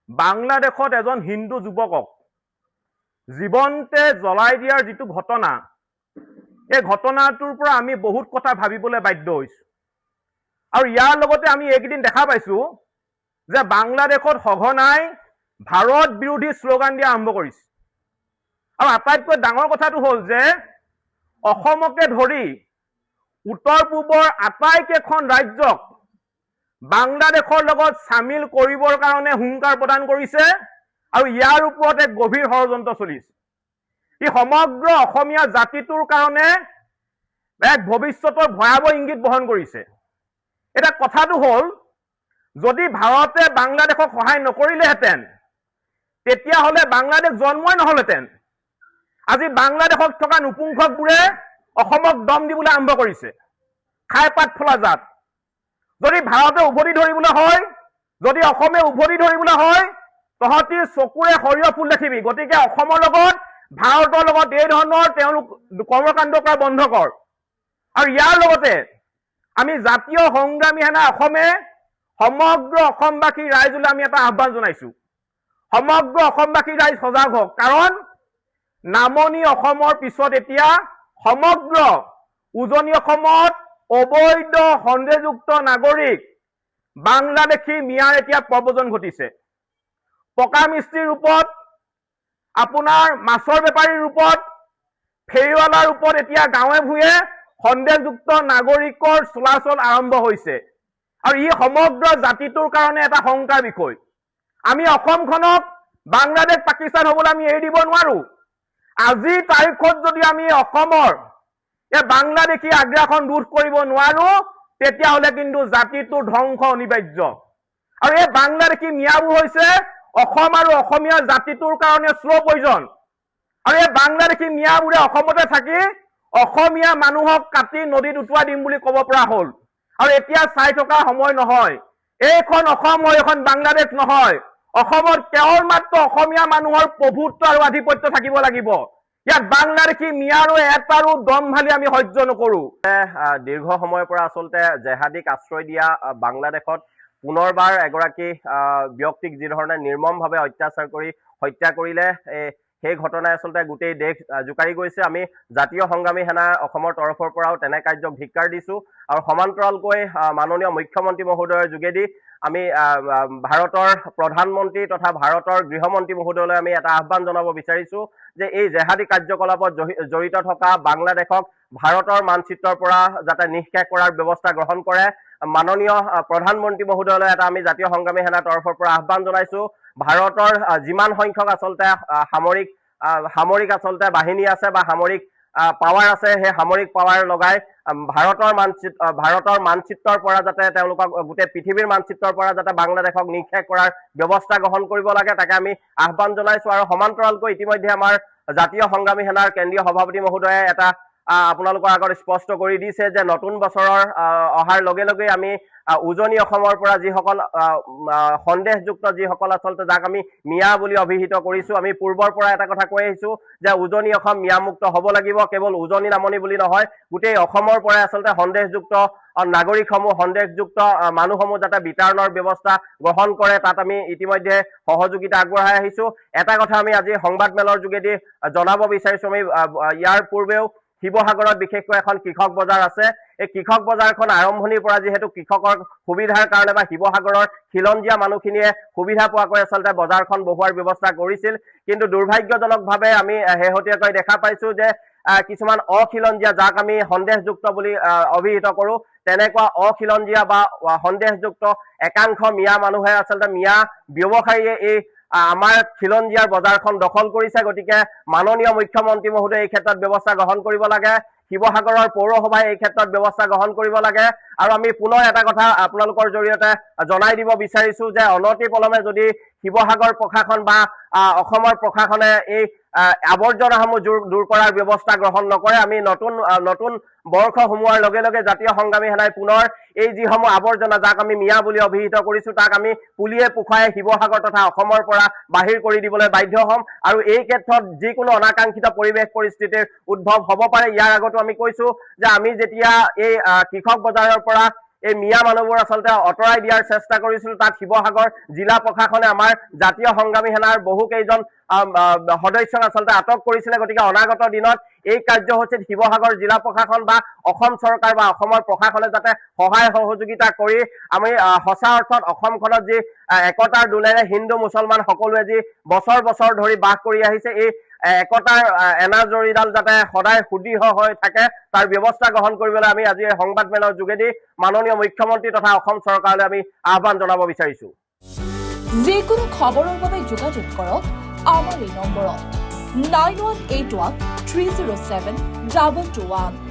বাংলাদেশত এজন হিন্দু যুৱকক জীৱনতে জ্বলাই দিয়াৰ যিটো ঘটনা, এই ঘটনাটোৰ পৰা আমি বহুত কথা ভাবিবলৈ বাধ্য হৈছো। আৰু ইয়াৰ লগতে আমি এইকেইদিন দেখা পাইছো যে বাংলাদেশত সঘনাই ভাৰত বিৰোধী শ্লোগান দিয়া আৰম্ভ কৰিছে। আৰু আটাইতকৈ ডাঙৰ কথাটো হ'ল যে অসমকে ধৰি উত্তৰ পূবৰ আটাইকেইখন ৰাজ্যক বাংলাদেশৰ লগত সামিল কৰিবৰ কাৰণে হুংকাৰ প্ৰদান কৰিছে আৰু ইয়াৰ ওপৰত এক গভীৰ ষড়যন্ত্ৰ চলিছে। ই সমগ্ৰ অসমীয়া জাতিটোৰ কাৰণে এক ভৱিষ্যতৰ ভয়াৱহ ইংগিত বহন কৰিছে। এটা কথাটো হ'ল, যদি ভাৰতে বাংলাদেশক সহায় নকৰিলেহেঁতেন তেতিয়াহ'লে বাংলাদেশ জন্মই নহলহেঁতেন। আজি বাংলাদেশত থকা নপুংসকবোৰে অসমক দম দিবলৈ আৰম্ভ কৰিছে, খাই পাত ফলা জাত। যদি ভাৰতে উভতি ধৰিবলৈ হয়, যদি অসমে উভতি ধৰিবলৈ হয়, তহঁতি চকুৰে সৰিয়হ ফুল দেখিবি। গতিকে অসমৰ লগত ভাৰতৰ লগত এই ধৰণৰ তেওঁলোক কৰ্মকাণ্ড কৰা বন্ধ কৰ। আৰু ইয়াৰ লগতে আমি জাতীয় সংগ্ৰামী সেনা অসমে সমগ্ৰ অসমবাসী ৰাইজলৈ আমি এটা আহ্বান জনাইছো। সমগ্ৰ অসমবাসী ৰাইজ সজাগ হওক, কাৰণ নামনি অসমৰ পিছত এতিয়া সমগ্ৰ উজনি অসমত অবৈধ সন্দেহযুক্ত নাগৰিক বাংলাদেশী মিয়াৰ এতিয়া প্ৰব্ৰজন ঘটিছে। পকা মিস্ত্ৰীৰ ৰূপত, আপোনাৰ মাছৰ বেপাৰীৰ ৰূপত, ফেৰীৱালাৰ ৰূপত এতিয়া গাঁৱে ভূঞে সন্দেহযুক্ত নাগৰিকৰ চলাচল আৰম্ভ হৈছে। আৰু ই সমগ্ৰ জাতিটোৰ কাৰণে এটা শংকাৰ বিষয়। আমি অসমখনক বাংলাদেশ পাকিস্তান হ'বলৈ আমি এৰি দিব নোৱাৰো। আজিৰ তাৰিখত যদি আমি অসমৰ এই বাংলাদেশী আগ্ৰাসন ৰোধ কৰিব নোৱাৰো, তেতিয়াহ'লে কিন্তু জাতিটোৰ ধ্বংস অনিবাৰ্য। আৰু এই বাংলাদেশী মিয়াবোৰ হৈছে অসম আৰু অসমীয়া জাতিটোৰ কাৰণে শ্ল' পয়জন। আৰু এই বাংলাদেশী মিয়াবোৰে অসমতে থাকি অসমীয়া মানুহক কাটি নদীত উটুৱাই দিম বুলি ক'ব পৰা হ'ল। আৰু এতিয়া চাই থকা সময় নহয়। এইখন অসম হয়, এখন বাংলাদেশ নহয়। অসমত কেৱল মাত্ৰ অসমীয়া মানুহৰ প্ৰভুত্ব আৰু আধিপত্য থাকিব লাগিব। ইয়াত বাংলাদেশী মিয়াৰো এটাৰো দম ভালি আমি সহ্য নকৰো। দীৰ্ঘ সময়ৰ পৰা আচলতে জেহাদীক আশ্ৰয় দিয়া বাংলাদেশত পুনৰবাৰ এগৰাকী ব্যক্তিক যি ধৰণে নিৰ্মমভাৱে অত্যাচাৰ কৰি হত্যা কৰিলে, সেই ঘটনাই আচলতে গোটেই দেশ জোকাৰি গৈছে। আমি জাতীয় সংগ্ৰামী সেনা অসমৰ তৰফৰ পৰাও তেনে কাৰ্যক ধিক্কাৰ দিছো। আৰু সমান্তৰালকৈ মাননীয় মুখ্যমন্ত্ৰী মহোদয়ৰ যোগেদি আমি ভাৰতৰ প্ৰধানমন্ত্ৰী তথা ভাৰতৰ গৃহমন্ত্ৰী মহোদয়লৈ আমি এটা আহ্বান জনাব বিচাৰিছো যে এই জেহাদী কাৰ্যকলাপত জড়িত থকা বাংলাদেশক ভাৰতৰ মানচিত্ৰৰ পৰা যাতে নিঃশেষ কৰাৰ ব্যৱস্থা গ্ৰহণ কৰে। মাননীয় প্ৰধানমন্ত্ৰী মহোদয়লৈ এটা আমি জাতীয় সংগ্ৰামী সেনাৰ তৰফৰ পৰা আহ্বান জনাইছো। ভাৰতৰ যিমান সংখ্যক আচলতে সামৰিক আচলতে বাহিনী আছে বা সামৰিক পাৱাৰ আছে, সেই সামৰিক পাৱাৰ লগাই ভাৰতৰ মানচিত্ৰৰ পৰা যাতে তেওঁলোকক গোটেই পৃথিৱীৰ মানচিত্ৰৰ পৰা যাতে বাংলাদেশক নিঃশেষ কৰাৰ ব্যৱস্থা গ্ৰহণ কৰিব লাগে, তাকে আমি আহ্বান জনাইছো। আৰু সমান্তৰালকৈ ইতিমধ্যে আমাৰ জাতীয় সংগ্ৰামী সেনাৰ কেন্দ্ৰীয় সভাপতি মহোদয়ে এটা আপোনালোকৰ আগত স্পষ্ট কৰি দিছে যে নতুন বছৰৰ অহাৰ লগে লগে আমি উজনি অসমৰ পৰা যিসকল সন্দেহযুক্ত যিসকল আচলতে যাক আমি মিয়া বুলি অভিহিত কৰিছো, আমি পূৰ্বৰ পৰা এটা কথা কৈ আহিছো যে উজনি অসম মিয়ামুক্ত হ'ব লাগিব। কেৱল উজনি নামনি বুলি নহয়, গোটেই অসমৰ পৰাই আচলতে সন্দেহযুক্ত নাগৰিকসমূহ, সন্দেহযুক্ত মানুহসমূহ যাতে বিতৰণৰ ব্যৱস্থা গ্ৰহণ কৰে, তাত আমি ইতিমধ্যে সহযোগিতা আগবঢ়াই আহিছো। এটা কথা আমি আজি সংবাদমেলৰ যোগেদি জনাব বিচাৰিছো, আমি ইয়াৰ পূৰ্বেও শিৱসাগৰত বিশেষকৈ এখন কৃষক বজাৰ আছে। এই কৃষক বজাৰখন আৰম্ভণিৰ পৰা যিহেতু কৃষকৰ সুবিধাৰ কাৰণে বা শিৱসাগৰৰ খিলঞ্জীয়া মানুহখিনিয়ে সুবিধা পোৱাকৈ আচলতে বজাৰখন বহুৱাৰ ব্যৱস্থা কৰিছিল, কিন্তু দুৰ্ভাগ্যজনকভাৱে আমি শেহতীয়াকৈ দেখা পাইছো যে কিছুমান অখিলঞ্জীয়া, যাক আমি সন্দেহযুক্ত বুলি অভিহিত কৰো, তেনেকুৱা অখিলঞ্জীয়া বা সন্দেহযুক্ত একাংশ মিয়া মানুহে আচলতে মিয়া ব্যৱসায়ীয়ে এই আমাৰ খিলঞ্জীয়াৰ বজাৰখন দখল কৰিছে। গতিকে মাননীয় মুখ্যমন্ত্ৰী মহোদয়ে এই ক্ষেত্ৰত ব্যৱস্থা গ্ৰহণ কৰিব লাগে। শিৱসাগৰৰ পৌৰসভাই এই ক্ষেত্ৰত ব্যৱস্থা গ্ৰহণ কৰিব লাগে। আৰু আমি পুনৰ এটা কথা আপোনালোকৰ জৰিয়তে জনাই দিব বিচাৰিছো যে অনতি পলমে যদি শিৱসাগৰ প্ৰশাসন বা অসমৰ প্ৰশাসনে এই আৱৰ্জনাসমূহ দূৰ কৰাৰ ব্যৱস্থা গ্ৰহণ নকৰে, আমি নতুন বৰ্ষ সোমোৱাৰ লগে লগে জাতীয় সংগ্ৰামী সেনাই পুনৰ এই যিসমূহ আৱৰ্জনা, যাক আমি মিয়া বুলি অভিহিত কৰিছো, তাক আমি পুলিয়ে পোখাই শিৱসাগৰ তথা অসমৰ পৰা বাহিৰ কৰি দিবলৈ বাধ্য হ'ম। আৰু এই ক্ষেত্ৰত যিকোনো অনাকাংক্ষিত পৰিৱেশ পৰিস্থিতিৰ উদ্ভৱ হ'ব পাৰে। ইয়াৰ আগতো আমি কৈছো যে আমি যেতিয়া এই কৃষক বজাৰৰ পৰা এই মিয়া মানুহবোৰ আচলতে অতৰাই দিয়াৰ চেষ্টা কৰিছিল তাত শিৱসাগৰ জিলা প্ৰশাসনে আমাৰ জাতীয় সংগ্ৰামী সেনাৰ বহু কেইজন সদস্যক আচলতে আটক কৰিছিলে গতিকে অনাগত দিনত এই কাৰ্যসূচীত শিৱসাগৰ জিলা প্ৰশাসন বা অসম চৰকাৰ বা অসমৰ প্ৰশাসনে যাতে সহায় সহযোগিতা কৰি আমি সঁচা অৰ্থত অসমখনত যি একতাৰ দোলেৰে হিন্দু মুছলমান সকলোৱে যি বছৰ বছৰ ধৰি বাস কৰি আহিছে এই একতাৰ এনাজৰীডাল যাতে সদায় সুদৃঢ় হৈ থাকে তাৰ ব্যৱস্থা গ্ৰহণ কৰিবলৈ আমি আজি সংবাদ মেলৰ যোগেদি মাননীয় মুখ্যমন্ত্ৰী তথা অসম চৰকাৰলৈ আমি আহ্বান জনাব বিচাৰিছো যিকোনো খবৰৰ বাবে যোগাযোগ কৰক আমাৰ এই নম্বৰত 9181 307 2221